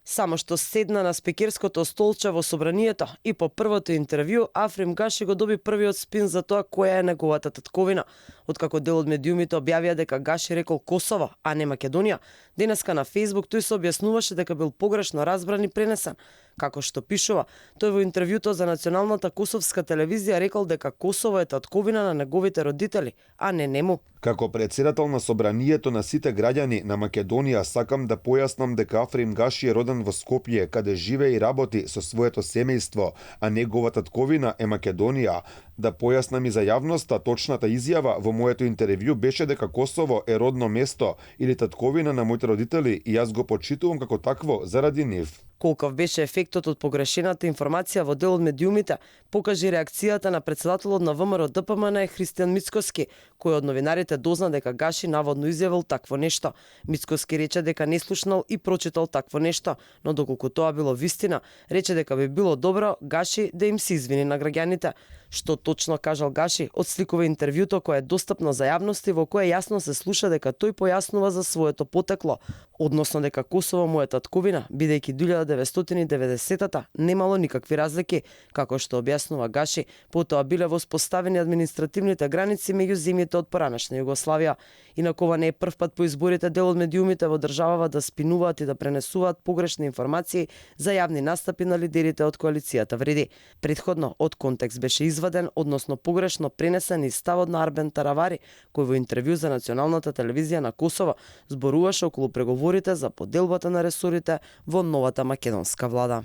Само што седна на спикерското столче во собранието и по првото интервју Африм Гаши го доби првиот спин за тоа која е неговата татковина. Откако дел од медиумите објавија дека Гаши рекол Косово, а не Македонија, денеска на Фејсбук тој се објаснуваше дека бил погрешно разбран и пренесен. Како што пишува, тој во интервјуто за националната косовска телевизија рекол дека Косово е татковина на неговите родители, а не нему. Како председател на собранието на сите граѓани на Македонија сакам да појаснам дека Африм Гаши е роден во Скопје, каде живее и работи со своето семејство, а негова татковина е Македонија. Да појаснам и за јавноста, точната изјава во моето интервју беше дека Косово е родно место или татковина на моите родители и јас го почитувам како такво заради нив. Колков беше ефектот од погрешената информација во дел од медиумите, покажи реакцијата на председателот на ВМРО ДПМН Христијан Мицкоски, кој од новинарите дозна дека Гаши наводно изјавил такво нешто. Мицкоски рече дека не слушнал и прочитал такво нешто, но доколку тоа било вистина, рече дека би било добро Гаши да им се извини на граѓаните. Што точно кажал Гаши, отсликува интервјуто кое е достапно за јавност и во кое јасно се слуша дека тој појаснува за своето потекло, односно дека Косово му е татковина, бидејќи 1990-та немало никакви разлики, како што објаснува Гаши, потоа биле воспоставени административните граници меѓу земјите од поранешна Југославија. Инаку ова не е прв пат по изборите дел од медиумите во државава да спинуваат и да пренесуваат погрешни информации за јавни настапи на лидерите од коалицијата Вреди. Претходно од контекст беше изваден, односно погрешно пренесен и ставот на Арбен Таравари, кој во интервју за националната телевизија на Косово зборуваше околу преговорите за поделбата на ресорите во новата македонска влада.